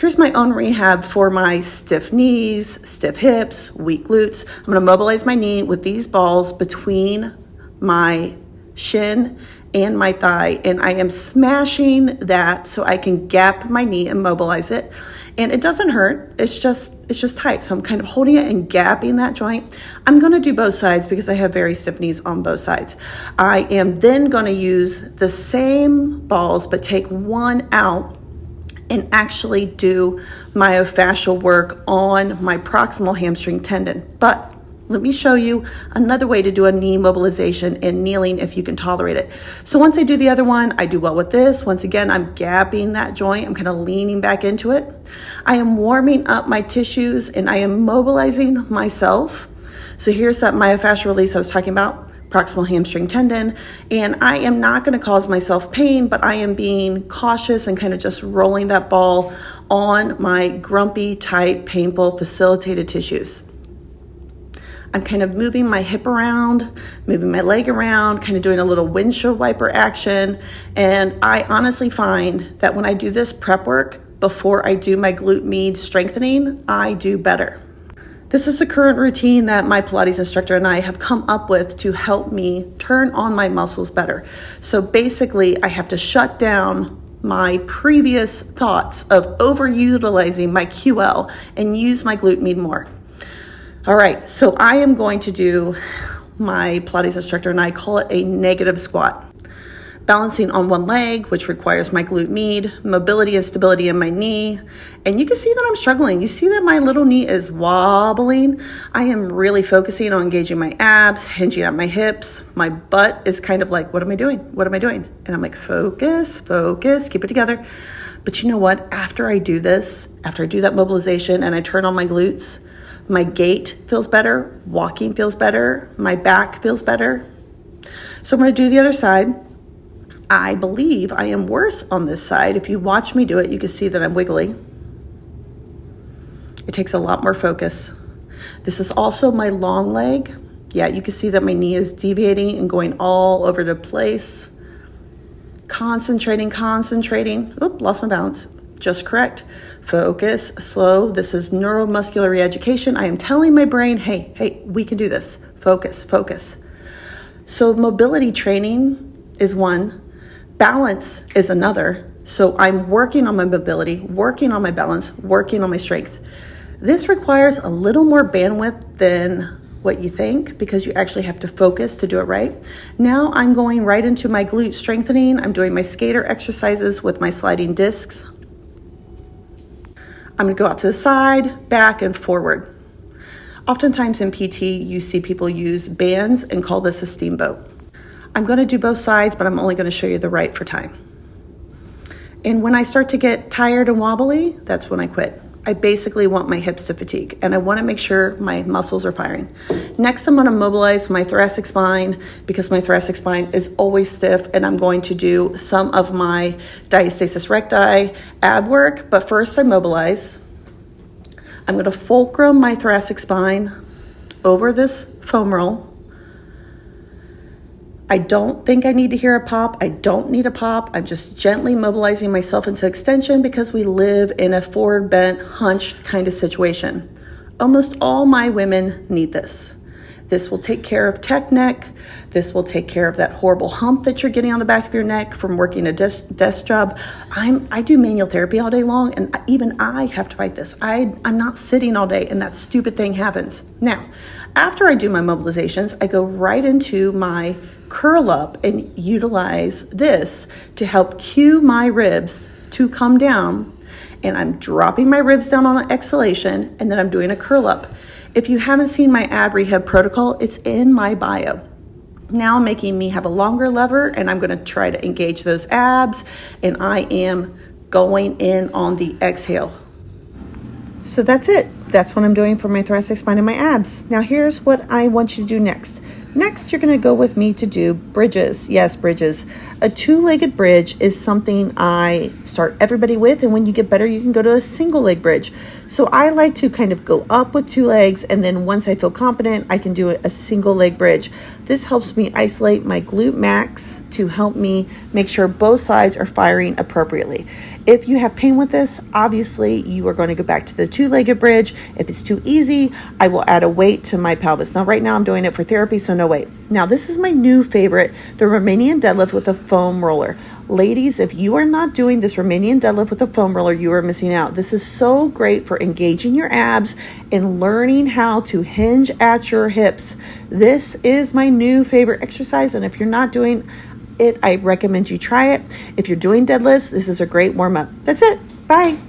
Here's my own rehab for my stiff knees, stiff hips, weak glutes. I'm going to mobilize my knee with these balls between my shin and my thigh, and I am smashing that so I can gap my knee and mobilize it. And it doesn't hurt, it's just tight. So I'm kind of holding it and gapping that joint. I'm going to do both sides because I have very stiff knees on both sides. I am then going to use the same balls but take one out and actually do myofascial work on my proximal hamstring tendon. But let me show you another way to do a knee mobilization and kneeling if you can tolerate it. So once I do the other one, I do well with this. Once again, I'm gapping that joint. I'm kind of leaning back into it. I am warming up my tissues and I am mobilizing myself. So here's that myofascial release I was talking about, proximal hamstring tendon. And I am not going to cause myself pain, but I am being cautious and kind of just rolling that ball on my grumpy, tight, painful, facilitated tissues. I'm kind of moving my hip around, moving my leg around, kind of doing a little windshield wiper action. And I honestly find that when I do this prep work before I do my glute med strengthening, I do better. This is the current routine that my Pilates instructor and I have come up with to help me turn on my muscles better. So basically, I have to shut down my previous thoughts of overutilizing my QL and use my glute med more. All right, so I am going to do, my Pilates instructor and I call it a negative squat. Balancing on one leg, which requires my glute med, mobility and stability in my knee. And you can see that I'm struggling. You see that my little knee is wobbling. I am really focusing on engaging my abs, hinging at my hips. My butt is kind of like, what am I doing? What am I doing? And I'm like, focus, keep it together. But you know what? After I do this, after I do that mobilization and I turn on my glutes, my gait feels better, walking feels better, my back feels better. So I'm going to do the other side. I believe I am worse on this side. If you watch me do it, you can see that I'm wiggly. It takes a lot more focus. This is also my long leg. Yeah, you can see that my knee is deviating and going all over the place. Concentrating. Oop, lost my balance. Just correct. Focus, slow. This is neuromuscular reeducation. I am telling my brain, hey, we can do this. Focus. So mobility training is one. Balance is another. So I'm working on my mobility, working on my balance, working on my strength. This requires a little more bandwidth than what you think because you actually have to focus to do it right. Now I'm going right into my glute strengthening. I'm doing my skater exercises with my sliding discs. I'm going to go out to the side, back, and forward. Oftentimes in PT, you see people use bands and call this a steamboat. I'm going to do both sides, but I'm only going to show you the right for time. And when I start to get tired and wobbly, that's when I quit. I basically want my hips to fatigue, and I want to make sure my muscles are firing. Next, I'm going to mobilize my thoracic spine because my thoracic spine is always stiff, and I'm going to do some of my diastasis recti ab work. But first, I mobilize. I'm going to fulcrum my thoracic spine over this foam roll. I don't think I need to hear a pop. I don't need a pop. I'm just gently mobilizing myself into extension because we live in a forward bent, hunched kind of situation. Almost all my women need this. This will take care of tech neck. This will take care of that horrible hump that you're getting on the back of your neck from working a desk job. I do manual therapy all day long, and even I have to fight this. I'm not sitting all day, and that stupid thing happens. Now, after I do my mobilizations, I go right into my curl up and utilize this to help cue my ribs to come down. And I'm dropping my ribs down on an exhalation, and then I'm doing a curl up. If you haven't seen my ab rehab protocol, it's in my bio. Now making me have a longer lever, and I'm going to try to engage those abs, and I am going in on the exhale. So that's it. That's what I'm doing for my thoracic spine and my abs. Now here's what I want you to do next. Next, you're going to go with me to do bridges. Yes, bridges. A two-legged bridge is something I start everybody with, and when you get better, you can go to a single leg bridge. So I like to kind of go up with two legs, and then once I feel confident, I can do a single leg bridge. This helps me isolate my glute max to help me make sure both sides are firing appropriately. If you have pain with this, obviously you are going to go back to the two-legged bridge. If it's too easy, I will add a weight to my pelvis. Now, right now I'm doing it for therapy, so no weight. Now, this is my new favorite, the Romanian deadlift with a foam roller. Ladies, if you are not doing this Romanian deadlift with a foam roller, you are missing out. This is so great for engaging your abs and learning how to hinge at your hips. This is my new favorite exercise, and if you're not doing it, I recommend you try it. If you're doing deadlifts, this is a great warm-up. That's it. Bye.